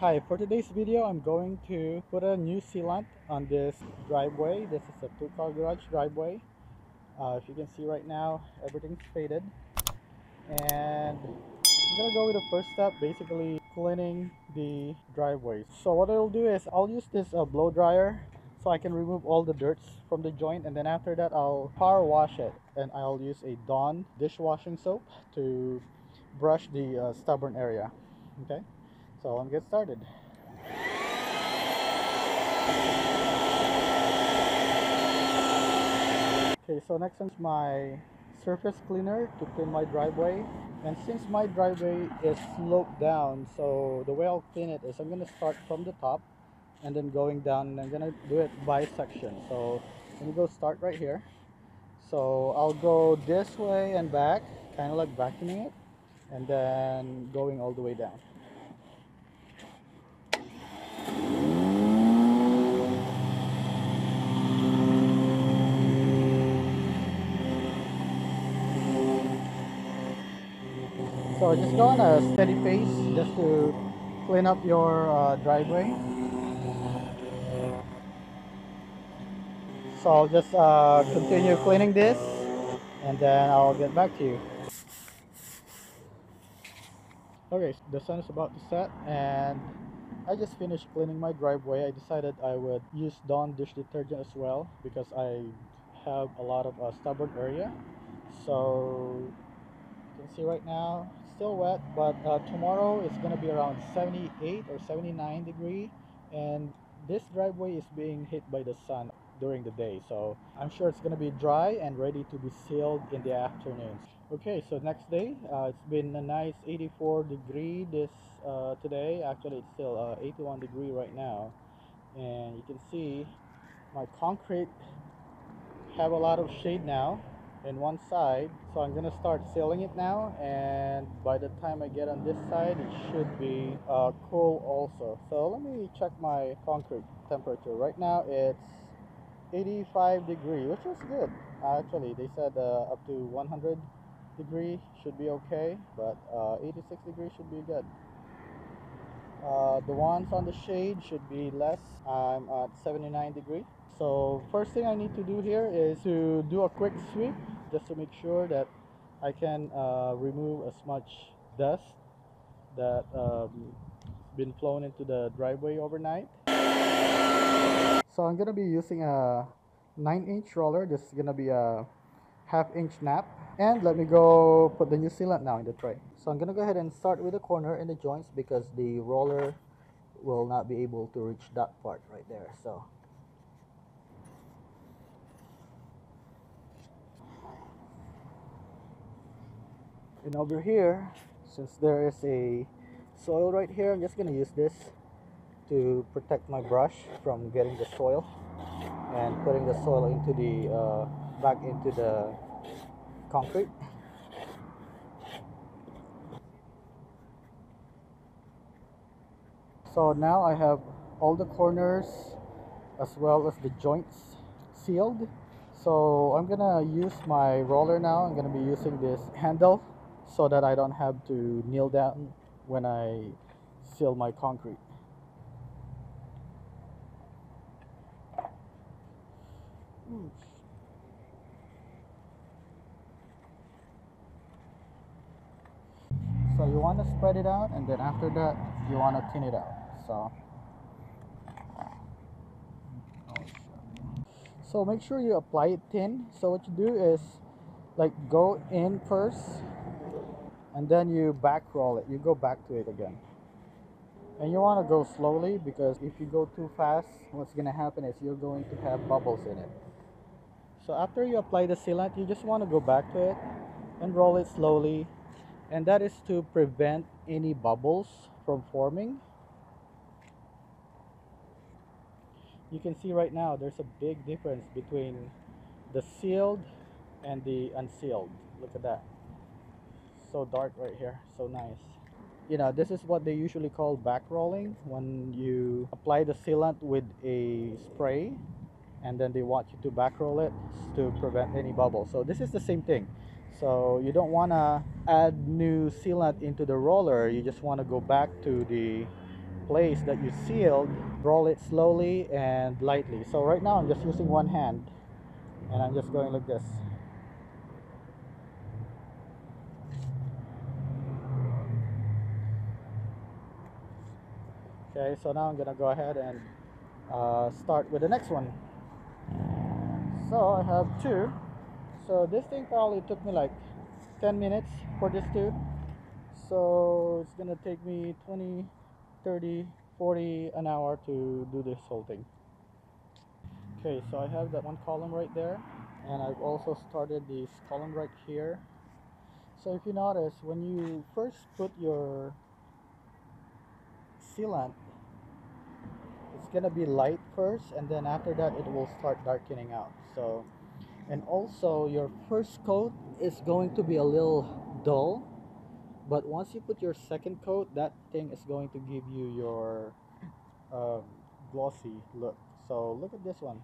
Hi, for today's video, I'm going to put a new sealant on this driveway. This is a two-car garage driveway. If you can see right now, everything's faded. And I'm gonna go with the first step, basically cleaning the driveway. So what I'll do is I'll use this blow dryer so I can remove all the dirt from the joint, and then after that I'll power wash it, and I'll use a Dawn dishwashing soap to brush the stubborn area. Okay, so let's get started. Okay, so next is my surface cleaner to clean my driveway. And since my driveway is sloped down, so the way I'll clean it is I'm gonna start from the top and then going down, and I'm gonna do it by section. So let me go start right here. So I'll go this way and back, kind of like vacuuming it, and then going all the way down. So just go on a steady pace just to clean up your driveway. So I'll just continue cleaning this, and then I'll get back to you. Okay, so the sun is about to set, and I just finished cleaning my driveway. I decided I would use Dawn dish detergent as well because I have a lot of stubborn area. So you can see right now it's still wet, but tomorrow it's gonna be around 78 or 79 degree, and this driveway is being hit by the sun during the day, so I'm sure it's gonna be dry and ready to be sealed in the afternoons. Okay, so next day, it's been a nice 84 degree this today. Actually it's still 81 degree right now, and you can see my concrete have a lot of shade now in one side, so I'm gonna start sealing it now, and by the time I get on this side it should be cool also. So let me check my concrete temperature. Right now it's 85 degree, which is good. Actually they said up to 100 degree should be okay, but 86 degree should be good. The ones on the shade should be less. I'm at 79 degree. So first thing I need to do here is to do a quick sweep just to make sure that I can remove as much dust that been flown into the driveway overnight. So I'm gonna be using a 9-inch roller. This is gonna be a half-inch nap. And let me go put the new sealant now in the tray. So I'm gonna go ahead and start with the corner and the joints because the roller will not be able to reach that part right there. So and over here, since there is a soil right here, I'm just gonna use this to protect my brush from getting the soil and putting the soil into the back into the concrete. So now I have all the corners as well as the joints sealed. So I'm gonna use my roller now. I'm gonna be using this handle so that I don't have to kneel down when I seal my concrete. So you want to spread it out, and then after that you want to thin it out. So make sure you apply it thin. So what you do is like go in first and then you back roll it. You go back to it again. And you want to go slowly because if you go too fast, what's going to happen is you're going to have bubbles in it. So after you apply the sealant, you just want to go back to it and roll it slowly. And that is to prevent any bubbles from forming. You can see right now there's a big difference between the sealed and the unsealed. Look at that. So dark right here. So nice. You know, this is what they usually call back rolling, when you apply the sealant with a spray and then they want you to back roll it to prevent any bubbles. So this is the same thing. So you don't want to add new sealant into the roller, you just want to go back to the place that you sealed, roll it slowly and lightly. So right now I'm just using one hand and I'm just going like this. Okay, so now I'm gonna go ahead and start with the next one. So I have two. So this thing probably took me like 10 minutes for this two. So it's gonna take me 20, 30, 40 an hour to do this whole thing. Okay, so I have that one column right there, and I've also started this column right here. So if you notice, when you first put your sealant, it's gonna be light first, and then after that it will start darkening out. So, and also your first coat is going to be a little dull, but once you put your second coat, that thing is going to give you your um, glossy look. So look at this one.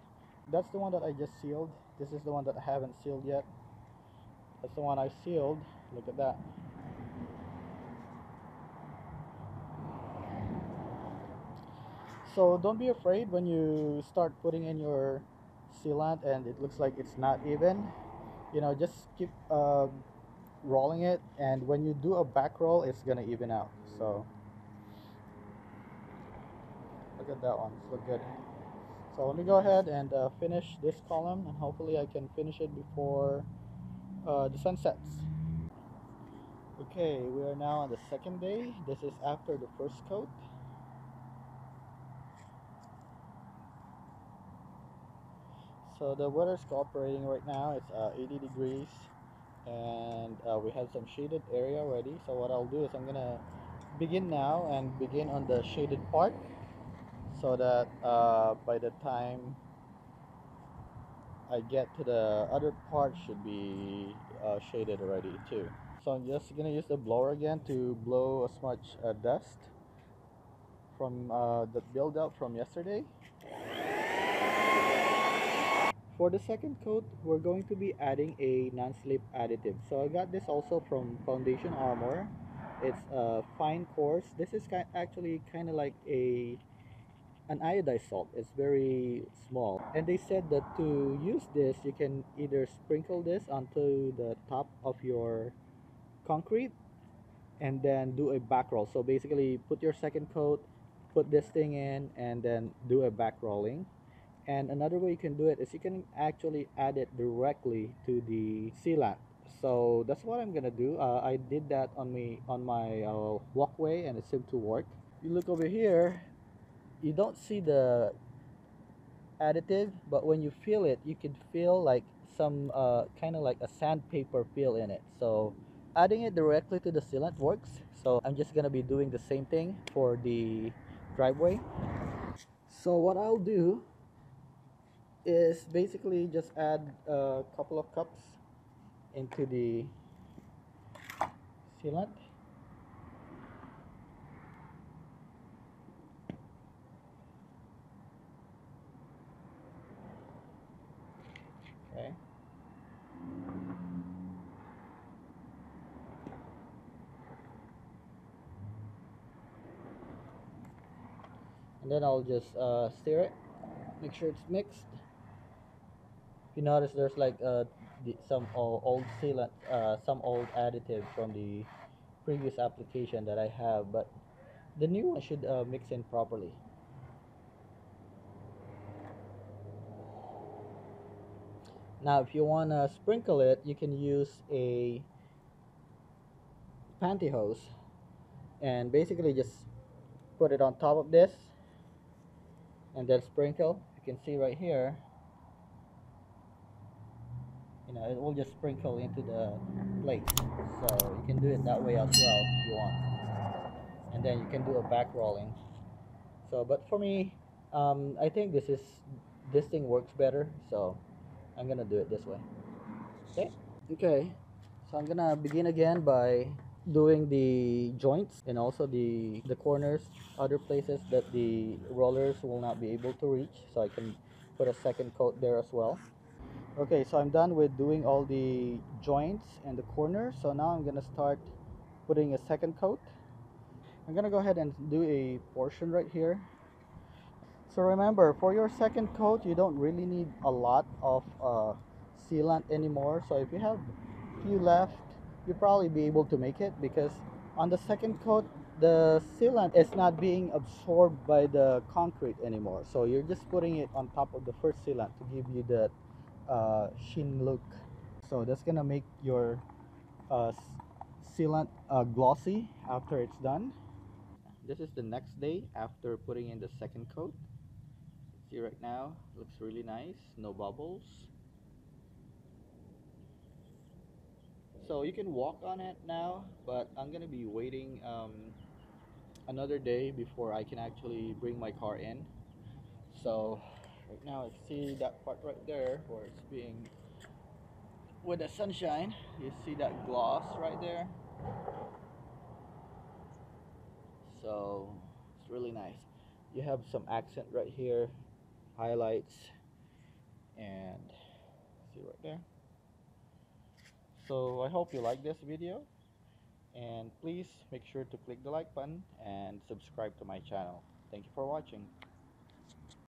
That's the one that I just sealed. This is the one that I haven't sealed yet. That's the one I sealed. Look at that. So don't be afraid when you start putting in your sealant and it looks like it's not even. You know, just keep rolling it, and when you do a back roll, it's gonna even out. So look at that one. It's look good. So let me go ahead and finish this column, and hopefully I can finish it before the sun sets. Okay, we are now on the second day. This is after the first coat. So the weather's cooperating right now. It's 80 degrees, and we have some shaded area already. So what I'll do is I'm gonna begin now and begin on the shaded part, so that by the time I get to the other part should be shaded already too. So I'm just gonna use the blower again to blow as much dust from the buildup from yesterday. For the second coat, we're going to be adding a non-slip additive. So I got this also from Foundation Armor. It's a fine coarse. This is actually kind of like an iodized salt. It's very small. And they said that to use this, you can either sprinkle this onto the top of your concrete and then do a back roll. So basically put your second coat, put this thing in, and then do a back rolling. And another way you can do it is you can actually add it directly to the sealant. So that's what I'm gonna do. I did that on my walkway, and it seemed to work. You look over here, you don't see the additive, but when you feel it, you can feel like some kind of like a sandpaper feel in it. So adding it directly to the sealant works. So I'm just gonna be doing the same thing for the driveway. So what I'll do is basically just add a couple of cups into the sealant. Okay. And then I'll just stir it, make sure it's mixed. If you notice, there's like some old sealant, some old additive from the previous application that I have, but the new one should mix in properly. Now, if you want to sprinkle it, you can use a pantyhose and basically just put it on top of this and then sprinkle. You can see right here, you know, it will just sprinkle into the plate. So you can do it that way as well if you want. And then you can do a back rolling. So, but for me, I think this thing works better. So I'm gonna do it this way. Okay. Okay. So I'm gonna begin again by doing the joints and also the corners, other places that the rollers will not be able to reach. So I can put a second coat there as well. Okay, so I'm done with doing all the joints and the corners. So now I'm gonna start putting a second coat. I'm gonna go ahead and do a portion right here. So remember, for your second coat, you don't really need a lot of sealant anymore. So if you have few left, you'll probably be able to make it, because on the second coat, the sealant is not being absorbed by the concrete anymore. So you're just putting it on top of the first sealant to give you that sheen look. So that's gonna make your uh, sealant glossy after it's done. This is the next day after putting in the second coat. See right now, looks really nice, no bubbles. So you can walk on it now, but I'm gonna be waiting another day before I can actually bring my car in. So right now, if you see that part right there where it's being with the sunshine, you see that gloss right there. So it's really nice. You have some accent right here, highlights, and see right there. So I hope you like this video, and please make sure to click the like button and subscribe to my channel. Thank you for watching.